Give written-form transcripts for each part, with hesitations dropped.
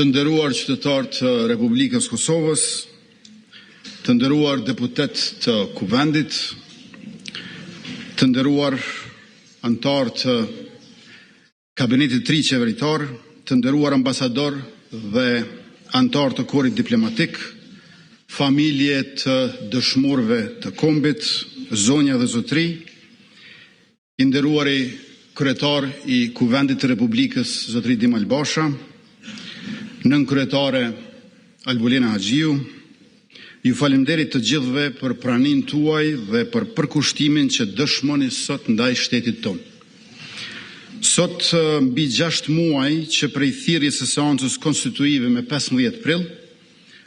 Të nderuar qytetarë të Republikës Kosovës, të nderuar deputet të Kuvendit, të nderuar anëtar të Kabinetit të ri qeveritar, të nderuar ambasador dhe anëtar të korit diplomatik, familje të dëshmorëve të kombit, zonja dhe zotëri, i nderuari kryetar i Kuvendit të Republikës, zotëri Dimal Basha, nën kryetare Albulina Haxhiu, ju falemnderit të gjithëve për praninë tuaj dhe për përkushtimin që dëshmoni sot ndaj shtetit tonë. Sot mbi 6 muaj që prej thirrjes së seancës konstituive me 15 prill,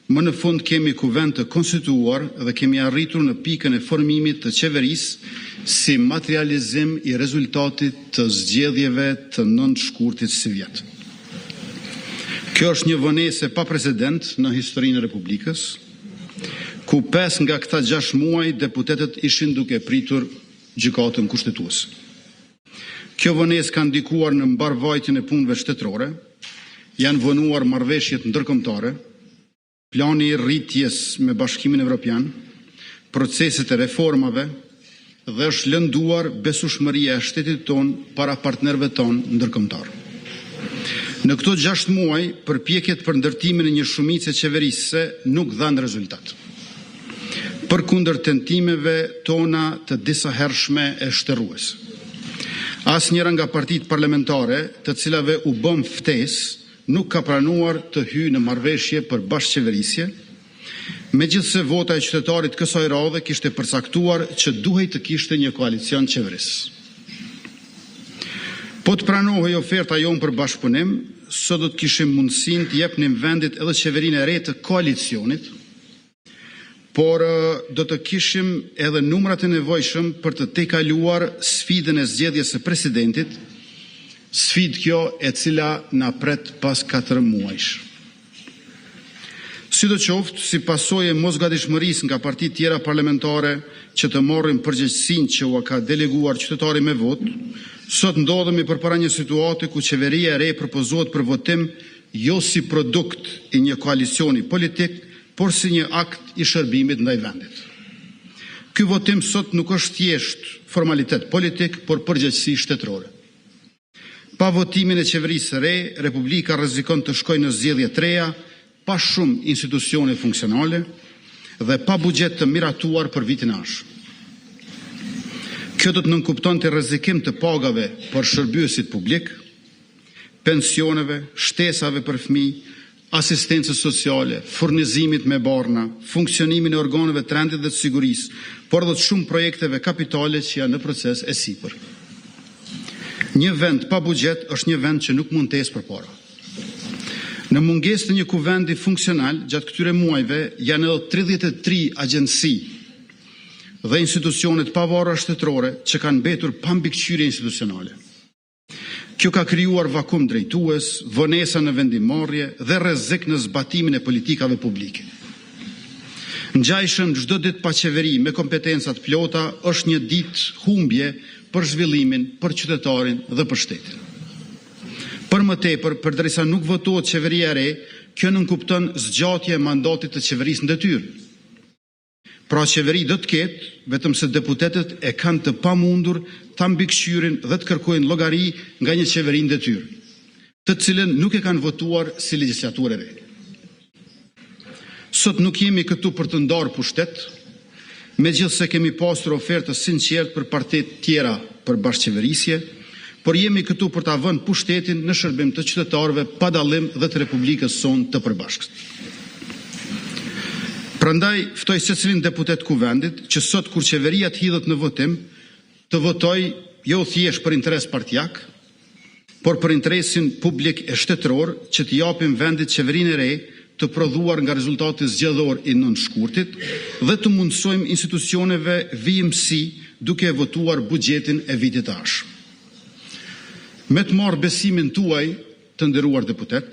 më në fund kemi kuvend të konstituar dhe kemi arritur në pikën e formimit të qeverisë si materializim i rezultatit të zgjedhjeve të 9 shkurtit si vjet. Kjo është një vonesë pa precedent në historinë e Republikës, ku 5 nga këta 6 muaj deputetët ishin duke pritur gjykatën kushtetuese. Kjo vonesë ka ndikuar në mbarvajtjen e punëve shtetërore, janë vonuar marrëveshjet ndërkombëtare, plani i rritjes me Bashkimin Evropian, proceset e reformave dhe është lënduar besueshmëria e shtetit tonë para partnerëve tonë ndërkombëtar. Në këto 6 muaj, përpjekjet për ndërtimin e një shumice qeverisëse nuk dhanë rezultat. Përkundër tentimeve tona të disa hershme e shtërrues. Asnjëra nga partitë parlamentare, të cilave u bëm ftesë, nuk ka pranuar të hyjë në marrëveshje për bashkëqeverisje, megjithse vota e qytetarit kësaj radhe kishte përcaktuar që duhej të kishte një koalicion qeveris. Po të pranohej oferta jonë për bashkëpunim, sot do të kishim mundësinë të jepnim vendit edhe qeverinë e re të koalicionit, por do të kishim edhe numrat e nevojshëm për të tejkaluar sfidën e zgjedhjes së presidentit, sfidë kjo e cila na pret pas 4 muajsh. Sidoqoftë, si pasojë e mosgatishmërisë nga partitë tjera parlamentare që të morrin përgjegjësinë që u ka deleguar qytetari me votë, sot ndodhemi përpara një situate ku qeveria e re propozohet për votim jo si produkt i një koalicioni politik, por si një akt i shërbimit ndaj vendit. Ky votim sot nuk është thjesht formalitet politik, por përgjegjësi shtetërore. Pa votimin e qeverisë së re, Republika rrezikon të shkojë në zgjedhje të reja, pa shumë institucione funksionale dhe pa buxhet të miratuar për vitin e ardhshëm. Kjo do të nënkuptonte rrezikim të pagave për shërbyesit publik, pensioneve, shtesave për fëmijë, asistencës sociale, furnizimit me barna, funksionimin e organeve të rendit dhe të sigurisë, por edhe të shumë projekteve kapitale që janë në proces e sipër. Një vend pa buxhet është një vend që nuk mund të ecë përpara. Në mungesë të një kuvendi funksional, gjatë këtyre muajve janë edhe 33 agjenci dhe institucionet pavarura shtetërore që kanë mbetur pa mbikëqyrje institucionale. Kjo ka krijuar vakum drejtues, vonesa në vendimmarrje dhe rrezik në zbatimin e politikave publike. Ngjajshëm çdo ditë pa qeveri me kompetenca të plota është një ditë humbje për zhvillimin, për qytetarin dhe për shtetin. Për më tepër, përderisa nuk votohet qeveria e re, kjo nënkupton zgjatje e mandatit të qeverisë në detyrë. Pra qeveri do të ketë, vetëm se deputetët e kanë të pamundur ta mbikëqyrin dhe të kërkojnë llogari nga një qeveri në detyrë, të cilën nuk e kanë votuar si legjislaturë e re. Sot nuk jemi këtu për të ndarë pushtet, megjithse kemi pasur ofertë sinqertë për partitë tjera për bashkëqeverisje, por jemi këtu për ta vënë pushtetin në shërbim të qytetarëve pa dallim dhe të Republikës sonë të përbashkët. Prandaj ftoj secilin deputet kuvendit që sot kur qeveria të hidhet në votim, të votoj jo thjesht për interes partijak, por për interesin publik e shtetëror që të japim vendit qeverinë e re të prodhuar nga rezultati zgjedhor i 9 shkurtit dhe të mundsojmë institucioneve vijimësi duke votuar buxhetin e vitit të ardhshëm. Me të marrë besimin tuaj, të nderuar deputet,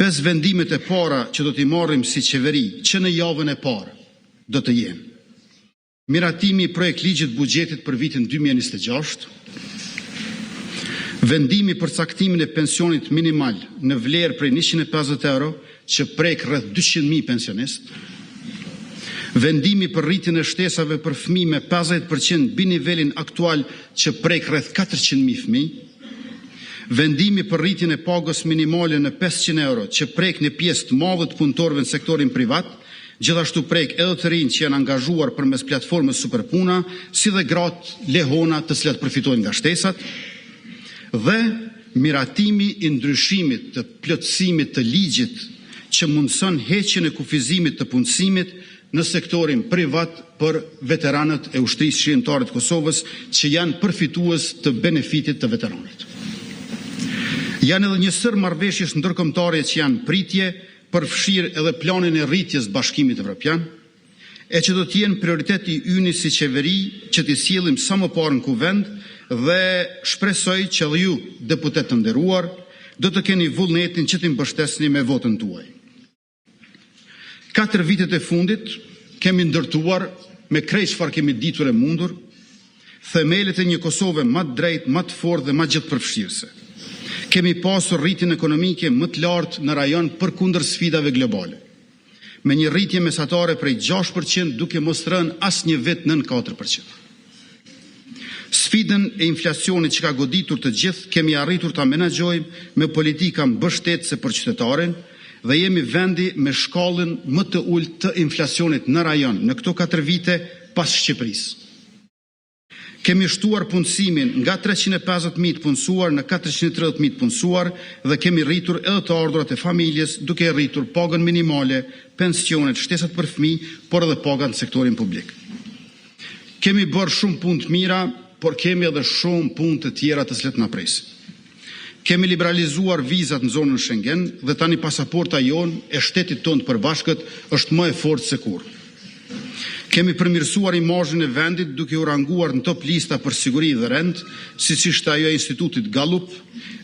5 vendimet e para që do t'i marrim si qeveri që në javën e parë do të jenë: miratimi i projekt ligjit buxhetit për vitin 2026, Vendimi për caktimin e pensionit minimal në vlerë prej 150 euro që prek rreth 200.000 pensionist. Vendimi për rritjen e shtesave për fëmijë me 50% mbi nivelin aktual që prek rreth 400.000 fëmijë. Vendimi për rritjen e pagës minimale në 500 euro që prek në pjesë të madhe të punëtorëve në sektorin privat, gjithashtu prek edhe të rinj që janë angazhuar përmes platformës Superpuna, si dhe gratë lehona të cilat përfitojnë nga shtesat, dhe miratimi i ndryshimit të plotësimit të ligjit që mundson heqjen e kufizimit të punësimit në sektorin privat për veteranët e ushtrisë shqiptare të Kosovës që janë përfitues të benefitit të veteranit. Janë edhe një sër marrëveshjesh ndërkombëtare që janë pritje përfshirë edhe planin e rritjes Bashkimit Evropian, e që do të jenë prioriteti ynë si qeveri që t'i sjellim sa më parë në kuvend dhe shpresoj që dhe ju, deputet të nderuar, do të keni vullnetin që t'i mbështesni me votën tuaj. 4 vitet e fundit kemi ndërtuar me krejt çfarë kemi ditur e mundur themelet e një Kosove më të drejtë, më të fortë dhe më gjithëpërfshirëse. Kemi pasur rritjen ekonomike më të lartë në rajon përkundër sfidave globale, me një rritje mesatare prej 6% duke mos rënë asnjë vit nën 4%. Sfidën e inflacionit që ka goditur të gjithë kemi arritur ta menaxhojmë me politika mbështetëse për qytetarin dhe jemi vendi me shkallën më të ulët të inflacionit në rajon në këto 4 vite pas Shqipërisë. Kemi shtuar punësimin nga 350.000 të punësuar në 430.000 të punësuar dhe kemi rritur edhe të ardhurat e familjes duke rritur pagën minimale, pensionet, shtesat për fëmijë, por edhe pagat në sektorin publik. Kemi bërë shumë punë të mira, por kemi edhe shumë punë të tjera të cilat na presin. Kemi liberalizuar vizat në zonën Schengen dhe tani pasaporta jonë e shtetit tonë të përbashkët është më e fortë se kurrë. Kemi përmirësuar imazhin e vendit duke u ranguar në top lista për siguri dhe rend, siç ishte ajo e Institutit Gallup,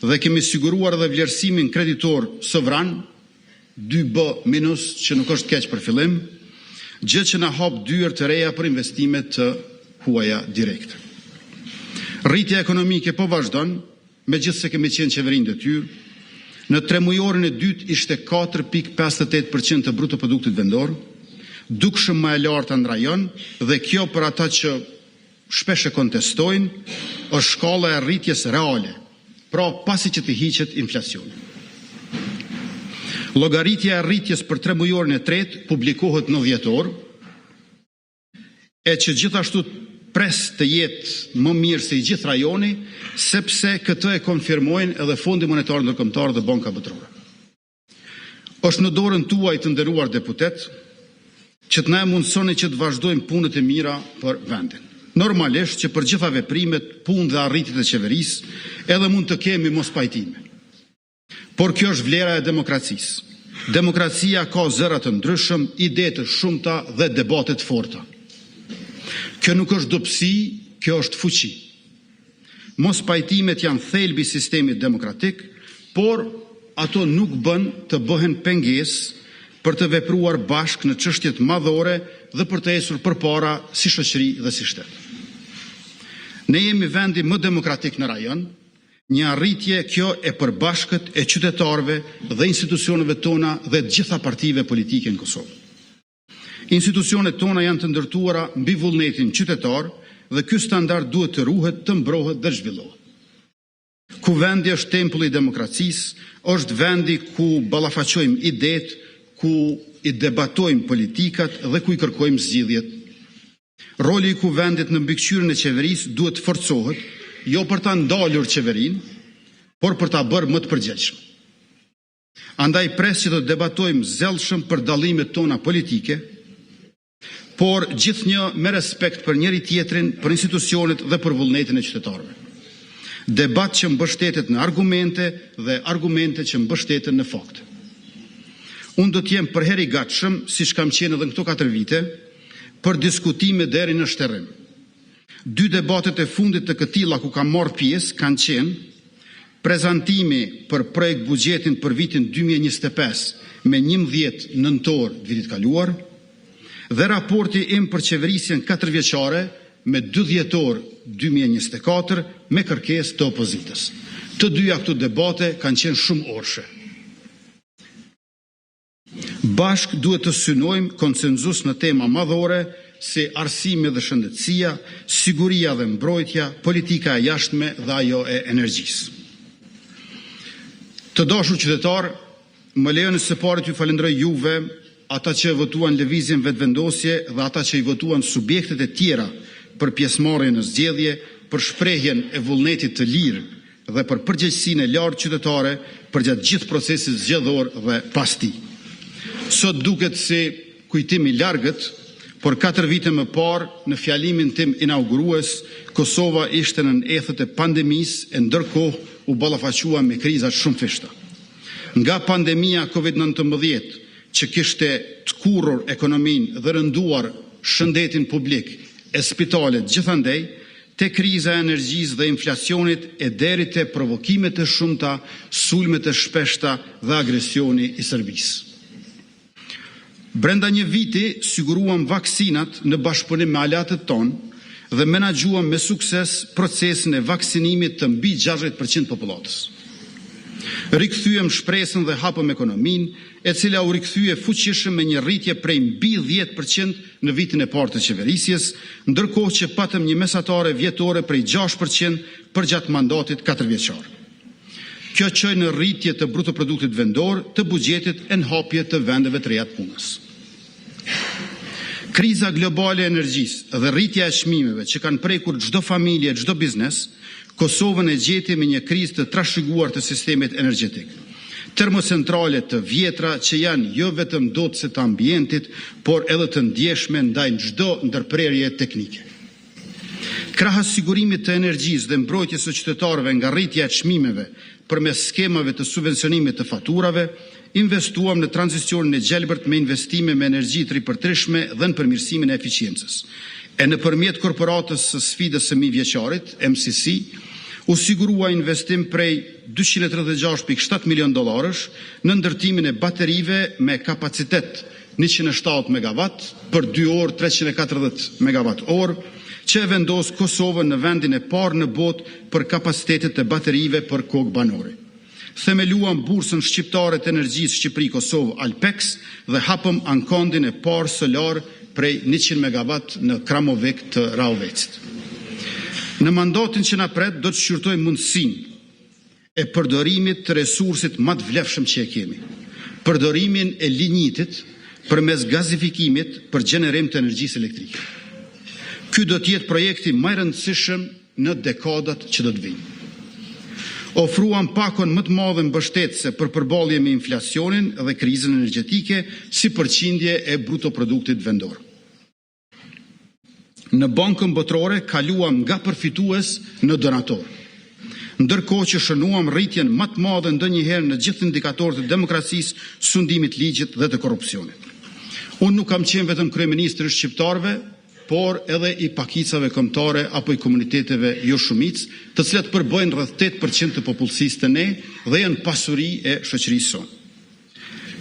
dhe kemi siguruar edhe vlerësimin kreditor sovran 2B- që nuk është keq për fillim, gjë që na hap dyer të reja për investime të huaja direkte. Rritja ekonomike po vazhdon, megjithse kemi qenë qeverinë detyrë. Në 3 mujorin e dytë ishte 4.58% të brutoproduktit vendor, dukshëm më e larta në rajon, dhe kjo për ata që shpesh e kontestojnë, është shkalla e rritjes reale, pra pasi që të hiqet inflacioni. Llogaritja e rritjes për 3 mujorin e tretë publikohet në dhjetor, e që gjithashtu pres të jetë më mirë se i gjithë rajoni, sepse këtë e konfirmojnë edhe Fondi Monetar Ndërkombëtar dhe Banka Botërore. Është në dorën tuaj të nderuar deputet, që të na mundsoni që të vazhdojmë punët e mira për vendin. Normalisht që për gjitha veprimet, punë dhe arritjet e qeverisë, edhe mund të kemi mos pajtime. Por kjo është vlera e demokracisë. Demokracia ka zëra të ndryshëm, ide të shumta dhe debate të forta. Kjo nuk është dobësi, kjo është fuqi. Mos pajtimet janë thelbi i sistemit demokratik, por ato nuk bën të bëhen pengesë për të vepruar bashkë në çështjet madhore dhe për të ecur përpara si shoqëri dhe si shtet. Ne jemi vendi më demokratik në rajon, një arritje kjo e përbashkët e qytetarëve dhe institucioneve tona dhe të gjitha partive politike në Kosovë. Institucionet tona janë të ndërtuara mbi vullnetin qytetar dhe ky standard duhet të ruhet, të mbrohet dhe zhvillohet. Kuvendi është tempulli i demokracisë, është vendi ku ballafaqojmë idetë, ku i debatojmë politikat dhe ku i kërkojmë zgjidhjet. Roli i kuvendit në mbikëqyrjen e qeverisë duhet të forcohet, jo për ta ndalur qeverinë, por për ta bërë më të përgjegjshme. Andaj pres që të debatojmë zellshëm për dallimet tona politike, por gjithnjë me respekt për njëri tjetrin, për institucionet dhe për vullnetin e qytetarëve. Debat që mbështetet në argumente dhe argumente që mbështeten në fakte. Unë do t'jem përherë i gatshëm, siç kam qenë edhe në këto 4 vite, për diskutime deri në shterrim. 2 debatet e fundit të këtilla ku kam marrë pjesë kanë qenë prezantimi për projekt buxhetin për vitin 2025 me 11 nëntor vitit kaluar dhe raporti im për qeverisjen 4 vjeçare me 2 dhjetor 2024 me kërkesë të opozitës. Të dyja këto debate kanë qenë shumë orëshe. Bashk duhet të synojmë konsenzus në tema madhore si arsimi dhe shëndetësia, siguria dhe mbrojtja, politika e jashtme dhe ajo e energjisë. Të dashur qytetar, më lejoni së pari t'ju falenderoj juve, ata që votuan lëvizjen vetëvendosje dhe ata që i votuan subjektet e tjera për pjesëmarrjen në zgjedhje, për shprehjen e vullnetit të lirë dhe për përgjegjësinë e lartë qytetare përgjatë gjithë procesit zgjedhor dhe pas tij. Sot duket si kujtim i largët, por 4 vite më parë, në fjalimin tim inaugurues, Kosova ishte në ethët e pandemisë e ndërkohë u ballafaqua me kriza shumë fishta. Nga pandemia COVID-19, që kishte të kurrur ekonominë dhe rënduar shëndetin publik e spitalet gjithandej, te kriza e energjisë dhe inflacionit e deri te provokimet e shumta, sulmet e shpeshta dhe agresioni i Serbisë. Brenda një viti siguruam vaksinat në bashkëpunim me aleatët tonë dhe menaxhuam me sukses procesin e vaksinimit të mbi 60% popullatës. Rikthyem shpresën dhe hapëm ekonominë, e cila u rikthye fuqishëm me një rritje prej mbi 10% në vitin e parë të qeverisjes, ndërkohë që patëm një mesatare vjetore prej 6% përgjatë mandatit 4 vjeçar. Kjo çoi në rritje të brutoproduktit vendor, të buxhetit e në hapje të vendeve të reja të punës. Kriza globale e energjisë dhe rritja e çmimeve që kanë prekur çdo familje, çdo biznes, Kosovën e gjeti me një krizë të trashëguar të sistemit energjetik. Termocentrale të vjetra që janë jo vetëm dotëse të ambientit, por edhe të ndjeshme ndaj çdo ndërprerje teknike. Krahas sigurimit të energjisë dhe mbrojtjes së qytetarëve nga rritja e çmimeve përmes skemave të subvencionimit të faturave, investuam në tranzicionin e gjelbërt me investime me energji të ripërtrishme dhe në përmirësimin e eficiencës. E nëpërmjet korporatës së sfidës së mijëvjeçarit, MCC, u sigurua investim prej $236.7 milion në ndërtimin e baterive me kapacitet 107 MW për 2 orë 340 MWh, që e vendos Kosovën në vendin e parë në botë për kapacitetet e baterive për kokë banore. Themeluam bursën shqiptare të energjisë Shqipëri-Kosovë Alpex dhe hapëm ankondin e parë solar prej 100 MW në Kramovek të Raovecit. Në mandatin që na pret do të shqyrtojmë mundësinë e përdorimit të resursit më të vlefshëm që e kemi. Përdorimin e lignitit përmes gazifikimit për gjenerim të energjisë elektrike. Ky do të jetë projekti më i rëndësishëm në dekadat që do të vijnë. Ofruam pakon më të madhe mbështetëse për përballje me inflacionin dhe krizën energjetike si përqindje e brutoproduktit vendor. Në Bankën Botërore kaluam nga përfitues në donator, ndërkohë që shënuam rritjen më të madhe ndonjëherë në gjithë indikatorët e demokracisë, sundimit ligjit dhe të korrupsionit. Unë nuk kam qenë vetëm kryeministri i shqiptarëve, por edhe i pakicave kombëtare apo i komuniteteve jo shumicë, të cilat përbëjnë rreth 8% të popullsisë të ne dhe janë pasuri e shoqërisë sonë.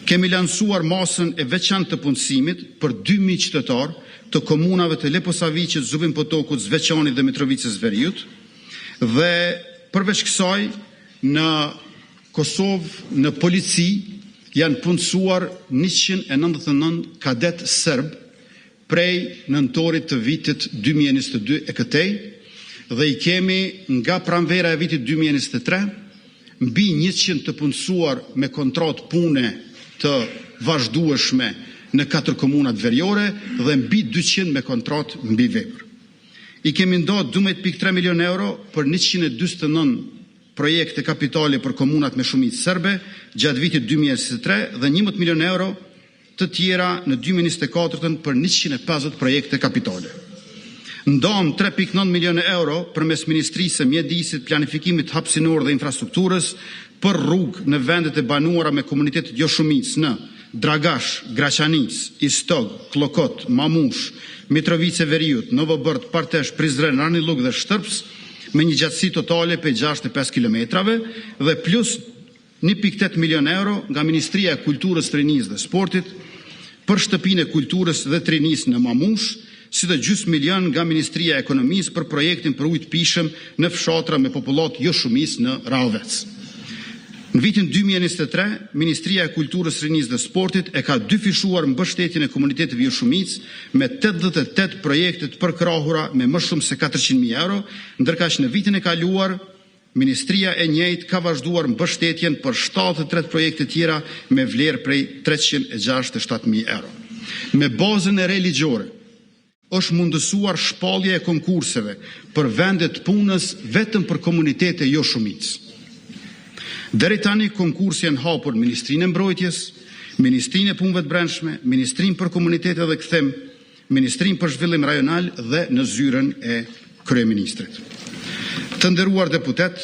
Kemi lansuar masën e veçantë të punësimit për 2000 qytetarë të komunave të Leposaviqit, Zubin Potokut, Zveçanit dhe Mitrovicës Veriut, dhe përveç kësaj në Kosovë, në polici, janë punësuar 199 kadet serb prej nëntorit të vitit 2022 e këtej, dhe i kemi nga pranvera e vitit 2023, mbi 100 të punësuar me kontratë pune të vazhdueshme në 4 komunat veriore dhe mbi 200 me kontratë mbi vepër. I kemi ndarë 12.3 milion euro për 149 projekte kapitale për komunat me shumicë serbe gjatë vitit 2023 dhe 11 milion euro të tjera në 2024 për 150 projekte kapitale. Ndam 3.9 milion euro përmes Ministrisë së Mjedisit, Planifikimit hapësinor dhe Infrastrukturës për rrugë në vendet e banuara me komunitetet jo shumicë në Dragash, Graçanic, Istog, Klokot, Mamush, Mitrovice Veriut, Novobërt, Partesh, Prizren, Raniluk dhe Shtërps me një gjatësi totale për 65 kilometrave dhe plus 1.8 milion euro nga Ministria e Kulturës, Trinisë dhe Sportit për shtëpinë e kulturës dhe trinisë në Mamush si dhe gjysmë milion nga Ministria e Ekonomisë për projektin për ujë të pishëm në fshatra me popullat jo shumis në Rahovec. Në vitin 2023, Ministria e Kulturës, Rinisë dhe Sportit e ka dyfishuar mbështetjen e komuniteteve jo shumic me 88 projekte të përkrahura me më shumë se 400.000 euro, ndërkaq në vitin e kaluar Ministria e njëjtë ka vazhduar mbështetjen për 73 projekte tjera me vlerë prej 367.000 euro. Me bazën e religjore, është mundësuar shpallja e konkurseve për vendet punës vetëm për komunitete jo shumic. Deri tani konkursi janë hapur Ministrinë e Mbrojtjes, Ministrinë e Punëve të Brendshme, Ministrinë për Komunitete dhe Kthim, Ministrinë për Zhvillim Rajonal dhe në zyrën e Kryeministrit. Të nderuar deputet,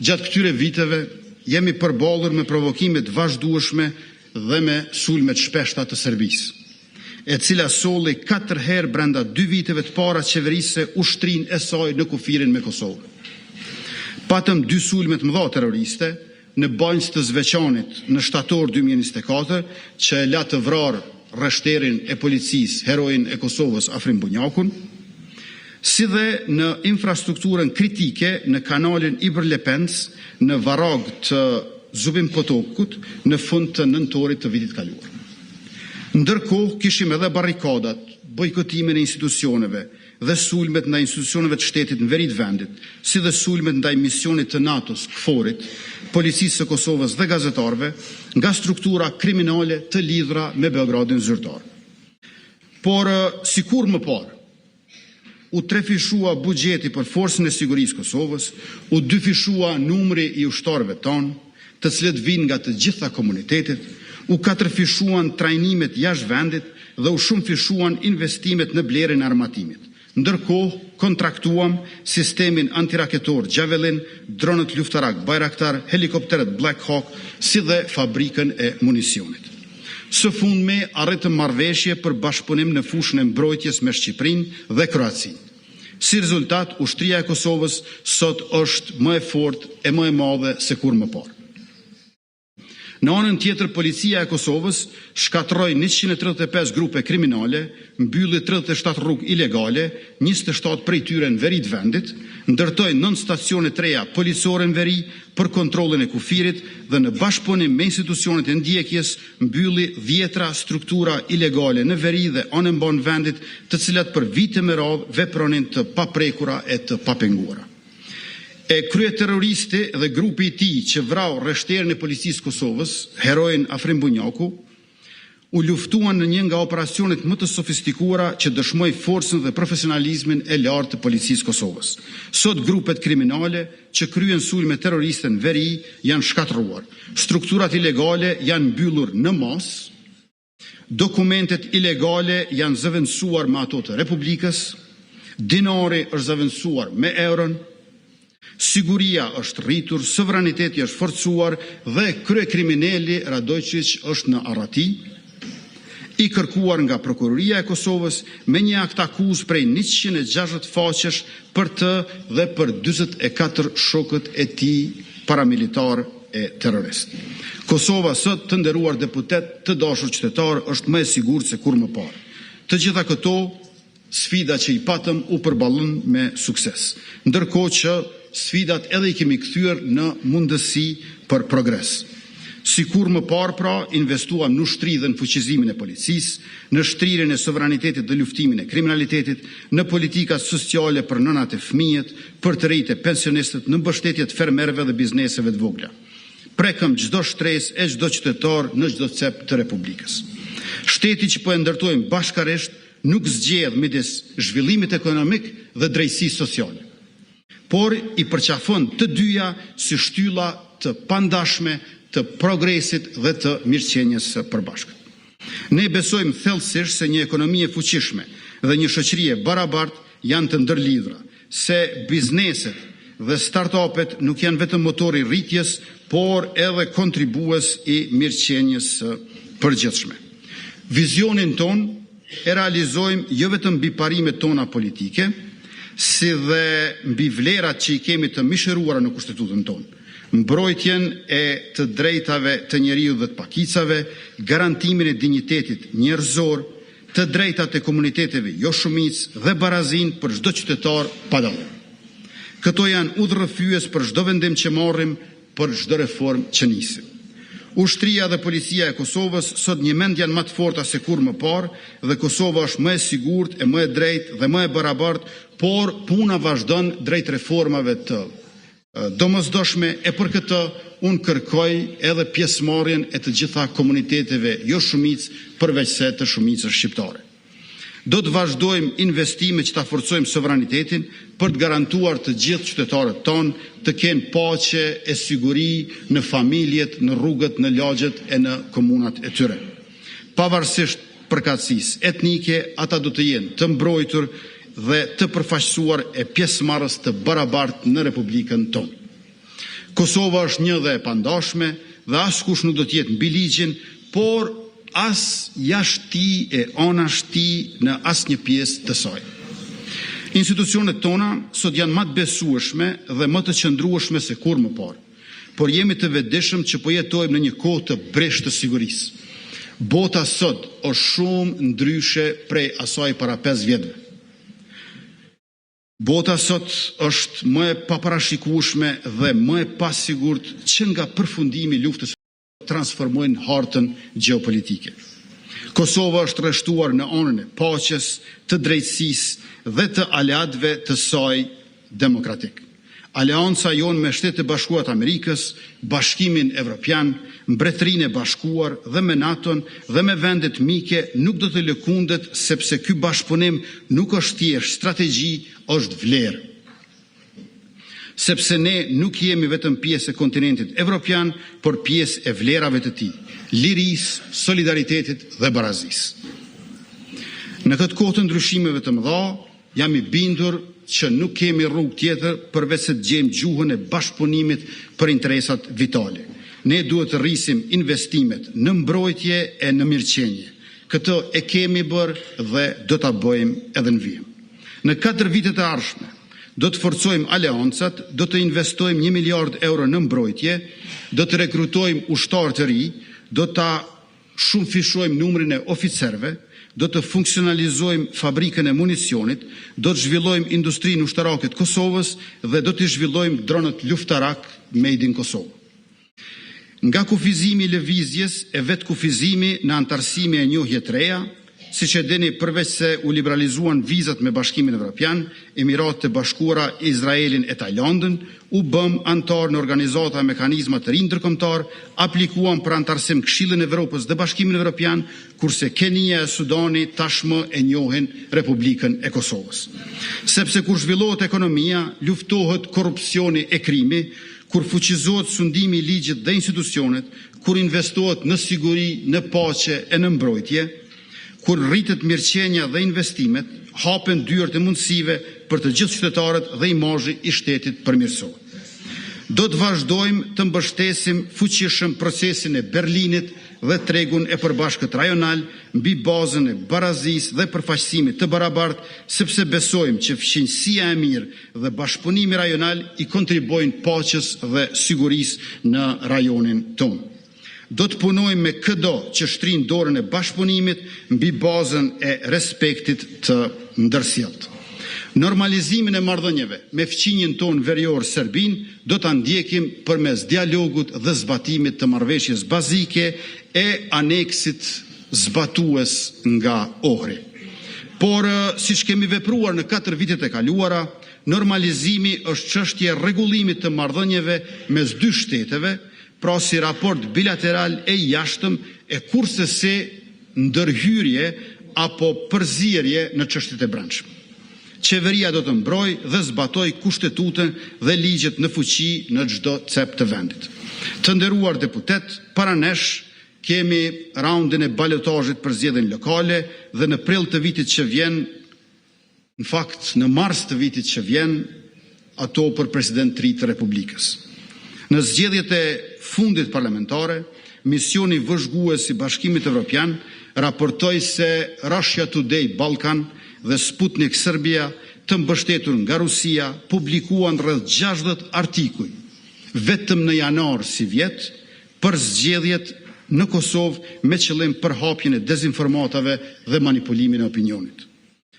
gjatë këtyre viteve jemi përballur me provokime të vazhdueshme dhe me sulme të shpeshta të Serbisë, e cila solli 4 herë brenda 2 viteve të para të qeverisë ushtrinë e saj në kufirin me Kosovën. Patëm 2 sulme të mëdha terroriste në Banjës të Zveçanit në shtator 2024, që e la të vrarë rreshterin e policisë, heroin e Kosovës Afrim Bunjakun, si dhe në infrastrukturën kritike në kanalin Ibër-Lepens në varag të Zubin Potokut në fund të nëntorit të vitit kaluar. Ndërkohë kishim edhe barrikadat, bojkotimin e institucioneve dhe sulmet ndaj institucioneve të shtetit në veri të vendit, si dhe sulmet ndaj misionit të NATO-s, KFOR-it, policisë së Kosovës dhe gazetarëve nga struktura kriminale të lidhura me Beogradin zyrtar. Por sikur më parë, u trefishua buxheti për forcën e sigurisë Kosovës, u dyfishua numri i ushtarëve tonë, të cilët vinë nga të gjitha komunitetet, u katërfishuan trajnimet jashtë vendit dhe u shumëfishuan investimet në blerjen e armatimit. Ndërkohë, kontraktuam sistemin antiraketor Javelin, dronët luftarak Bayraktar, helikopteret Black Hawk, si dhe fabrikën e municionit. Së fundmi arritëm marrëveshje për bashkëpunim në fushën e mbrojtjes me Shqiprinë dhe Kroacinë. Si rezultat, ushtria e Kosovës sot është më e fortë e më e madhe se kur më parë. Në anën tjetër, policia e Kosovës shkatroi 135 grupe kriminale, mbylli 37 rrugë ilegale, 27 prej tyre në veri të vendit, ndërtoi 9 stacione të reja policore në veri për kontrollin e kufirit dhe në bashkëpunim me institucionet e ndjekjes mbylli 10 struktura ilegale në veri dhe anëmban vendit, të cilat për vite me radhë vepronin të paprekura e të papenguara. E kryeterroristi dhe grupi i tij që vrau rreshterin e policisë Kosovës, heroin Afrim Bunjaku, u luftuan në një nga operacionet më të sofistikuara që dëshmoi forcën dhe profesionalizmin e lartë të policisë Kosovës. Sot grupet kriminale që kryen sulme terroriste në veri janë shkatruar. Strukturat ilegale janë mbyllur në masë, dokumentet ilegale janë zëvendësuar me ato të Republikës, dinari është zëvendësuar me euron, siguria është rritur, sovraniteti është forcuar dhe kryekriminali Radojčić është në arrati, i kërkuar nga Prokuroria e Kosovës me një akt akuzë prej 160 faqesh për të dhe për 44 shokët e tij paramilitar e terrorist. Kosova sot, të nderuar deputet, të dashur qytetar, është më e sigurt se kur më parë. Të gjitha këto sfida që i patëm u përballën me sukses, ndërkohë që sfidat edhe i kemi kthyer në mundësi për progres. Sikur më parë pra, investuam në ushtri dhe në fuqizimin e policisë, në shtrirjen e sovranitetit dhe luftimin e kriminalitetit, në politikat sociale për nënat e fëmijët, për të rinjtë e pensionistët, në mbështetje të fermerëve dhe bizneseve të vogla. Prekëm çdo shtresë e çdo qytetar në çdo cep të Republikës. Shteti që po e ndërtojmë bashkërisht nuk zgjedh midis zhvillimit ekonomik dhe drejtësisë sociale, por i përqafon të dyja si shtylla të pandashme të progresit dhe të mirëqenies së përbashkët. Ne besojmë thellësisht se një ekonomi e fuqishme dhe një shoqëri e barabartë janë të ndërlidhura, se bizneset dhe startupet nuk janë vetëm motori i rritjes, por edhe kontribues i mirëqenies së përgjithshme. Vizionin ton e realizojmë jo vetëm mbi parimet tona politike, si dhe mbi vlerat që i kemi të mishëruara në kushtetutën tonë, mbrojtjen e të drejtave të njeriut dhe të pakicave, garantimin e dinjitetit njerëzor, të drejtat e komuniteteve jo shumicë dhe barazin për çdo qytetar pa dallim. Këto janë udhërrëfyes për çdo vendim që marrim, për çdo reformë që nisim. Ushtria dhe policia e Kosovës sot një mend janë më të forta se kur më parë dhe Kosova është më e sigurt, më e drejtë dhe më e barabartë, por puna vazhdon drejt reformave të domosdoshme e për këtë unë kërkoj edhe pjesëmarrjen e të gjitha komuniteteve jo shumicë përveçse të shumicës shqiptare. Do të vazhdojmë investime që ta forcojmë sovranitetin për të garantuar të gjithë qytetarët tonë të kenë paqe e siguri në familjet, në rrugët, në lagjet e në komunat e tyre. Pavarësisht përkatësisë etnike, ata do të jenë të mbrojtur dhe të përfaqësuar e pjesëmarrës të barabartë në Republikën tonë. Kosova është një dhe e pandashme dhe askush nuk do të jetë mbi ligjin, por as jashti e anashti në asnjë pjesë të saj. Institucionet tona sot janë më të besueshme dhe më të qëndrueshme se kur më parë, por jemi të vetëdijshëm që po jetojmë në një kohë të breshtë të sigurisë. Bota sot është shumë ndryshe prej asaj para 5 vjetëve. Bota sot është më e paparashikueshme dhe më e pasigurt që nga përfundimi i luftës transformojnë hartën gjeopolitike. Kosova është rreshtuar në anën e paqes, të drejtësisë dhe të aleatëve të saj demokratik. Aleanca jonë me Shtetet e Bashkuara të Amerikës, Bashkimin Evropian, Mbretërinë e Bashkuar dhe me NATO-n dhe me vendet mike nuk do të lëkundet sepse ky bashkëpunim nuk është thjesht strategji, është vlerë. Sepse ne nuk jemi vetëm pjesë e kontinentit evropian, por pjesë e vlerave të tij, lirisë, solidaritetit dhe barazisë. Në këtë kohë të ndryshimeve të mëdha, jam i bindur që nuk kemi rrugë tjetër përveç se të gjejmë gjuhën e bashkëpunimit për interesat vitale. Ne duhet të rrisim investimet në mbrojtje e në mirëqenie. Këtë e kemi bërë dhe do ta bëjmë edhe në vijim. Në 4 vitet e ardhshme do të forcojmë aleancat, do të investojmë 1 miliard euro në mbrojtje, do të rekrutojmë ushtarë të ri, do të shumëfishojmë numrin e oficerëve, do të funksionalizojmë fabrikën e municionit, do të zhvillojmë industrinë ushtarake të Kosovës dhe do të zhvillojmë dronët luftarak made in Kosovë. Nga kufizimi i lëvizjes e vetë kufizimi në antarësimi e njohje të reja, siç e dini, përveç se u liberalizuan vizat me Bashkimin Evropian, Emiratet e Bashkuara, Izraelin e Tajlandën, u bëm antar në organizata e mekanizma të rinj ndërkombëtar, aplikuan për antarësim Këshillin e Evropës dhe Bashkimin Evropian, kurse Kenia e Sudani tashmë e njohin Republikën e Kosovës. Sepse kur zhvillohet ekonomia, luftohet korrupsioni e krimi, kur fuqizohet sundimi i ligjit dhe institucionet, kur investohet në siguri, në paqe e në mbrojtje, kur rritet mirëqenia dhe investimet, hapen dyert e mundësive për të gjithë qytetarët dhe imazhi i shtetit përmirësohet. Do të vazhdojmë të mbështesim fuqishëm procesin e Berlinit dhe tregun e përbashkët rajonal mbi bazën e barazisë dhe përfaqësimit të barabartë, sepse besojmë që fqinjësia e mirë dhe bashkëpunimi rajonal i kontribojnë paqes dhe sigurisë në rajonin tonë. Do të punojmë me çdo që shtrin dorën e bashkëpunimit mbi bazën e respektit të ndërsjellët. Normalizimin e marrëdhënieve me fqinjen tonë verior Serbin do ta ndjekim përmes dialogut dhe zbatimit të marrëveshjes bazike e aneksit zbatues nga Ohri. Por siç kemi vepruar në 4 vitet e kaluara, normalizimi është çështje e rregullimit të marrëdhënieve mes 2 shteteve, pra si raport bilateral e jashtëm e kurse se ndërhyrje apo përzierje në çështjet e brendshme. Qeveria do të mbrojë dhe zbatoj kushtetutën dhe ligjet në fuqi në çdo cep të vendit. Të nderuar deputet, para nesh kemi raundin e balotazhit për zgjedhjen lokale dhe në prill të vitit që vjen, në fakt në mars të vitit që vjen, ato për president të ri të Republikës. Në zgjedhjet e fundit parlamentare, misioni vëzhgues i Bashkimit Evropian raportoi se Russia Today Balkan dhe Sputnik Serbia, të mbështetur nga Rusia, publikuan rreth 60 artikuj vetëm në janar si vjet për zgjedhjet në Kosovë me qëllim përhapjen e dezinformatave dhe manipulimin e opinionit.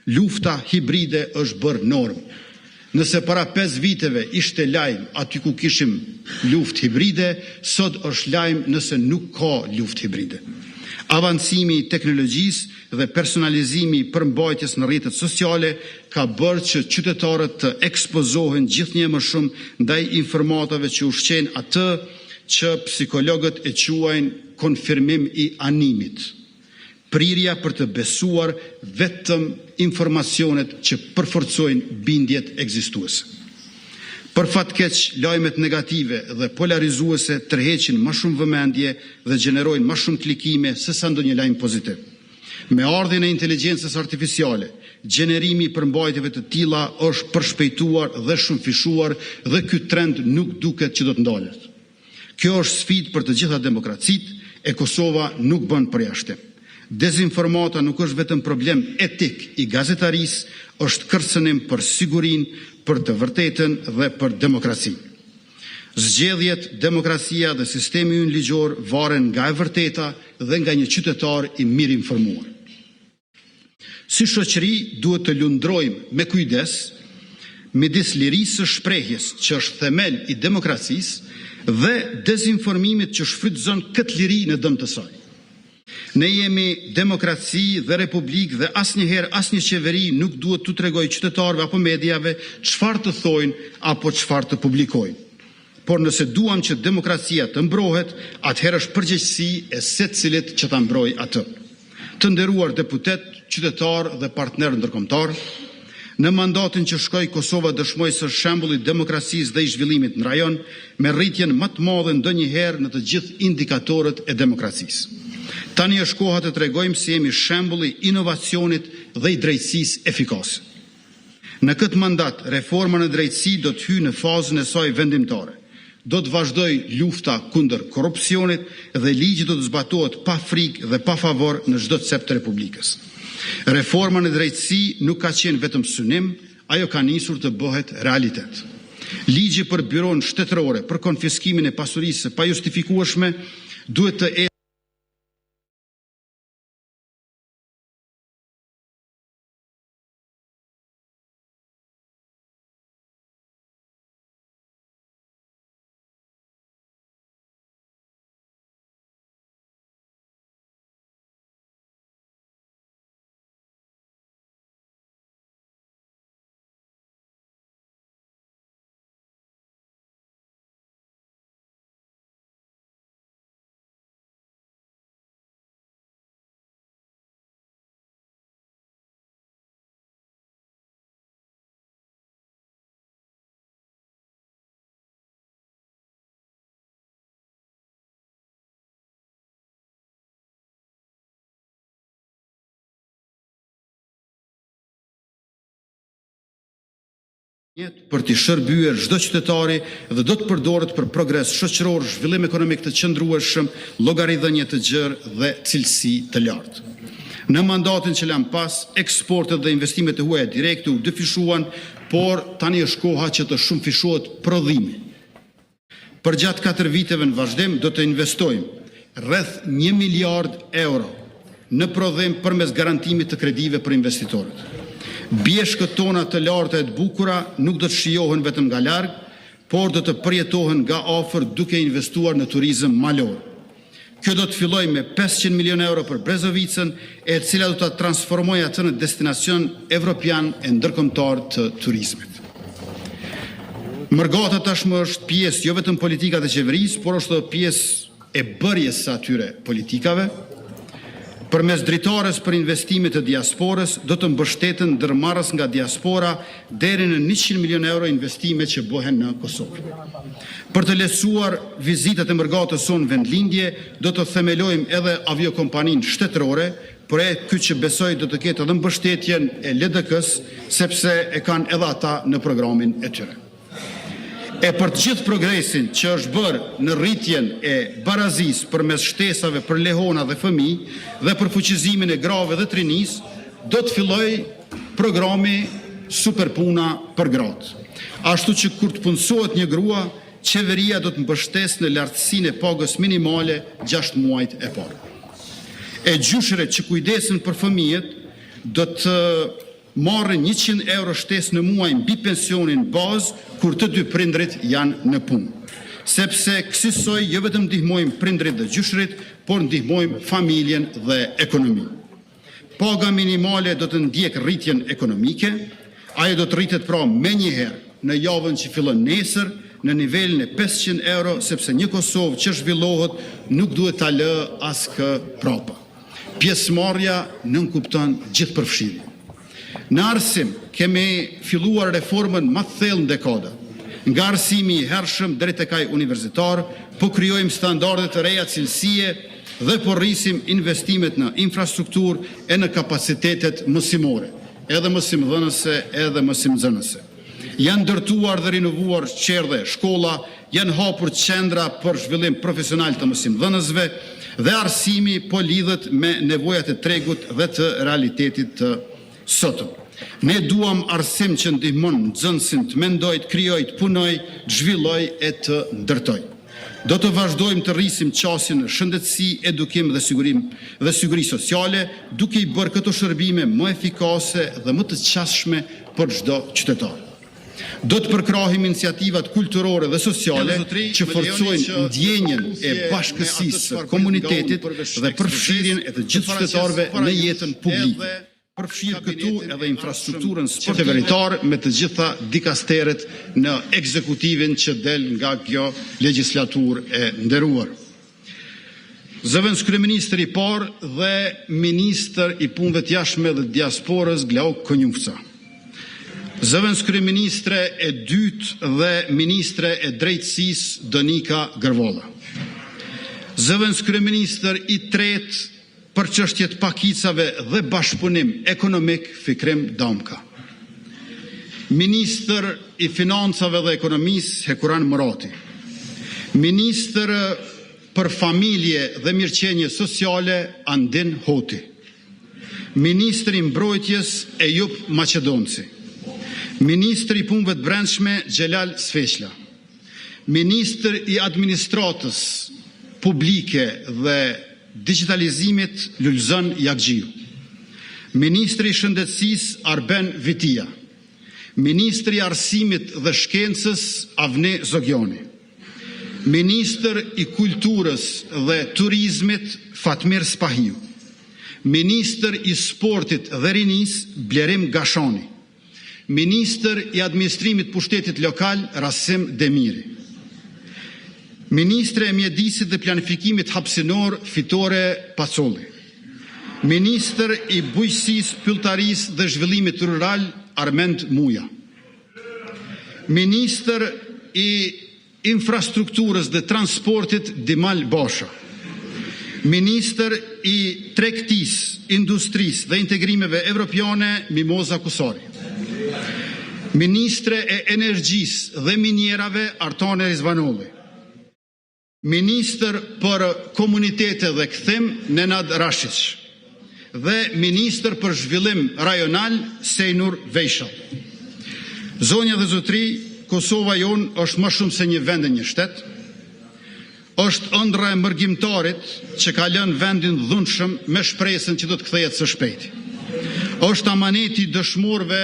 Lufta hibride është bërë normë. Nëse para 5 viteve ishte lajm aty ku kishim luftë hibride, sot është lajm nëse nuk ka luftë hibride. Avancimi i teknologjisë dhe personalizimi i përmbajtjes në rrjetet sociale ka bërë që qytetarët të ekspozohen gjithnjë më shumë ndaj informatave që ushqejnë atë që psikologët e quajnë konfirmim i animit. Prirja për të besuar vetëm informacionet që përforcojnë bindjet ekzistuese. Për fatkeq, lajmet negative dhe polarizuese tërheqin më shumë vëmendje dhe gjenerojnë më shumë klikime se sa ndonjë lajm pozitiv. Me ardhjen e inteligjencës artificiale, gjenerimi i përmbajtjeve të tilla është përshpejtuar dhe shumëfishuar dhe ky trend nuk duket që do të ndalet. Kjo është sfidë për të gjitha demokracitë e Kosova nuk bën përjashtim. Dezinformata nuk është vetëm problem etik i gazetarisë, është kërcënim për sigurinë, për të vërtetën dhe për demokracinë. Zgjedhjet, demokracia dhe sistemi ynë ligjor varen nga e vërteta dhe nga një qytetar i mirë informuar. Si shoqëri duhet të lundrojmë me kujdes midis lirisë së shprehjes, që është themel i demokracisë, dhe dezinformimit që shfrytëzon këtë liri në dëm të saj. Ne jemi demokraci dhe republikë dhe asnjëherë asnjë qeveri nuk duhet t'u tregojë qytetarëve apo mediave çfarë të thojnë apo çfarë të publikojnë. Por nëse duam që demokracia të mbrohet, atëherë është përgjegjësi e secilit që ta mbrojë atë. Të nderuar deputet, qytetar dhe partner ndërkombëtar, në mandatin që shkoi Kosova dëshmoi se shembulli i demokracisë dhe i zhvillimit në rajon me rritjen më të madhe ndonjëherë në të gjithë indikatorët e demokracisë. Tani është koha të tregojmë se jemi shembulli i inovacionit dhe i drejtësisë efikase. Në këtë mandat, reforma në drejtësi do të hyjë në fazën e saj vendimtare. Do të vazhdoj lufta kundër korrupsionit dhe ligji do të zbatohet pa frikë dhe pa favor në çdo cep të Republikës. Reforma në drejtësi nuk ka qenë vetëm synim, ajo ka nisur të bëhet realitet. Ligji për byron shtetërore për konfiskimin e pasurisë së pajustifikueshme duhet të për të shërbyer çdo qytetari dhe do të përdoret për progres shoqëror, zhvillim ekonomik të qëndrueshëm, llogaridhënie të gjerë dhe cilësi të lartë. Në mandatin që lam pas, eksportet dhe investimet e huaja direkte u dyfishuan, por tani është koha që të shumëfishohet prodhimi. Për gjatë 4 viteve në vazhdim do të investojmë rreth 1 miliard euro në prodhim përmes garantimit të kredive për investitorët. Bjeshkët tona të larta e të bukura nuk do të shijohen vetëm nga larg, por do të përjetohen nga afër duke investuar në turizëm malor. Kjo do të fillojë me 500 milion euro për Brezovicën, e cila do të transformojë atë në destinacion evropian e ndërkombëtar të turizmit. Mërgata tashmë është pjesë jo vetëm politikat e qeverisë, por është edhe pjesë e bërjes së atyre politikave. Përmes dritares për investimet të diasporës do të mbështeten ndërmarrës nga diaspora deri në 100 milion euro investime që bëhen në Kosovë. Për të lehtësuar vizitat e mërgatës sonë vendlindje, do të themelojmë edhe aviokompaninë shtetërore, por ky që besoj do të ketë edhe mbështetjen e LDK-s, sepse e kanë edhe ata në programin e tyre. E për të gjithë progresin që është bërë në rritjen e barazisë përmes shtesave për lehona dhe fëmijë dhe për fuqizimin e grave dhe të rinisë, do të fillojë programi Superpuna për gratë. Ashtu që kur të punësohet një grua, qeveria do të mbështesë në lartësinë e pagës minimale 6 muajt e parë. E gjyshëret që kujdesen për fëmijët do të marrin 100 euro shtesë në muaj mbi pensionin bazë kur të dy prindrit janë në punë. Sepse kësaj jo vetëm ndihmojmë prindrit dhe gjyshërit, por ndihmojmë familjen dhe ekonominë. Paga minimale do të ndjek rritjen ekonomike, ajo do të rritet pra menjëherë në javën që fillon nesër në nivelin e 500 euro, sepse një Kosovë që zhvillohet nuk duhet ta lë askë prapa. Pjesëmarrja nënkupton gjithë përfshirjen. Në arsim kemi filluar reformën më të thellë në dekada. Nga arsimi i hershëm deri tek ai universitar, po krijojmë standarde të reja cilësie dhe po rrisim investimet në infrastrukturë e në kapacitetet mësimore, edhe mësimdhënëse, edhe mësimnxënëse. Janë ndërtuar dhe rinovuar qerdhe shkolla, janë hapur qendra për zhvillim profesional të mësimdhënësve dhe arsimi po lidhet me nevojat e tregut dhe të realitetit të sotëm. Ne duam arsim që ndihmon nxënësin të mendoj, të krijoj, të punoj, të zhvilloj e të ndërtoj. Do të vazhdojmë të rrisim qasjen në shëndetësi, edukim dhe siguri sociale, duke i bërë këto shërbime më efikase dhe më të qasshme për çdo qytetar. Do të përkrahim iniciativat kulturore dhe sociale që forcojnë ndjenjen e bashkësisë së komunitetit dhe përfshirjen e të gjithë qytetarëve në jetën publike. Përfshirë këtu edhe infrastrukturën sportive veritar me të gjitha dikasteret në ekzekutivin që del nga kjo legjislaturë e nderuar. Zëvendës kryeministër i parë dhe ministër i punëve të jashtme dhe diasporës Glauk Konjufca. Zëvendës kryeministre e dytë dhe ministre e drejtësisë Donika Gërvolla. Zëvendës kryeministër i tretë për çështjet pakicave dhe bashkëpunim ekonomik Fikrim Damka. Ministër i Financave dhe Ekonomisë Hekuran Murati. Ministër për Familje dhe Mirëqenie Sociale Andin Hoti. Ministër i Mbrojtjes Ejup Maqedonci. Ministër i Punëve të Brendshme Xhelal Sfeqla. Ministër i Administratës Publike dhe Digitalizimit Lulzon Jakxhiu. Ministri i Shëndetësisë Arben Vitia. Ministri i Arsimit dhe Shkencës Avni Zogjoni. Ministër i Kulturës dhe Turizmit Fatmir Spahiu. Ministër i Sportit dhe Rinisë Blerim Gashani. Ministër i Administrimit Pushtetit Lokal Rasim Demiri. Ministre e Mjedisit dhe Planifikimit Hapsinor Fitore Pacolli. Ministër i Bujqësisë, Pylltarisë dhe Zhvillimit Rural Armend Muja. Ministër i Infrastrukturës dhe Transportit Dimal Basha. Ministër i Tregtisë, Industrisë dhe Integrimeve Evropiane Mimoza Kusari. Ministre e Energjisë dhe Minjerave Artane Rizvanolli. Ministër për Komunitete dhe Kthim Nenad Rashic dhe Ministër për Zhvillim Rajonal Sejnur Vejshall. Zonja dhe zotri, Kosova jonë është më shumë se një vend e një shtet, është ëndra e mërgjimtarit që ka lënë vendin dhunshëm me shpresën që do të kthehet së shpejti. Është amaneti i dëshmorëve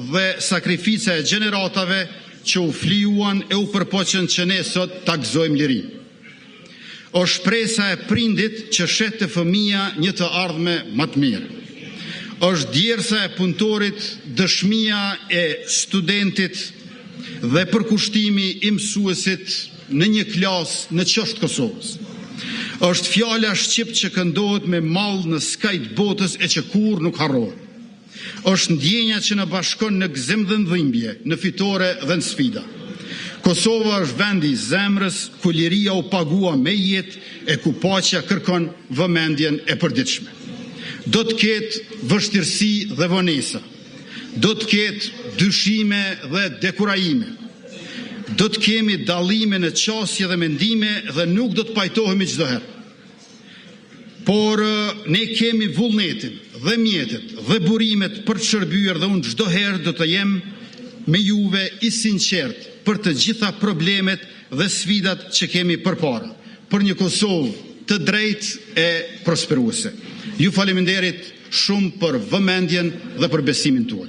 dhe sakrifica e gjeneratave që u flijuan e u përpoqën që ne sot ta gëzojmë lirinë. Është shpresa e prindit që shet të fëmia një të ardhme më të mirë. Është djersa e punëtorit, dëshmia e studentit dhe përkushtimi i mësuesit në një klasë në qoftë Kosovës. Është fjala shqip që këndohet me mall në skajt botës e që kur nuk harrohet. Është ndjenja që na bashkon në gëzim dhe ndhimbje, në fitore dhe në sfida. Kosova është vendi i zemrës, ku liria u pagua me jetë e ku paqja kërkon vëmendjen e përditshme. Do të ketë vështirësi dhe vonesa. Do të ketë dyshime dhe dekurajime. Do të kemi dallime në qasje dhe mendime dhe nuk do të pajtohemi çdo herë. Por ne kemi vullnetin dhe mjetet dhe burimet për të shërbyer dhe unë çdo herë do të jem me juve i sinqert për të gjitha problemet dhe sfidat që kemi përpara për një Kosovë të drejtë e prosperuese. Ju faleminderit shumë për vëmendjen dhe për besimin tuaj.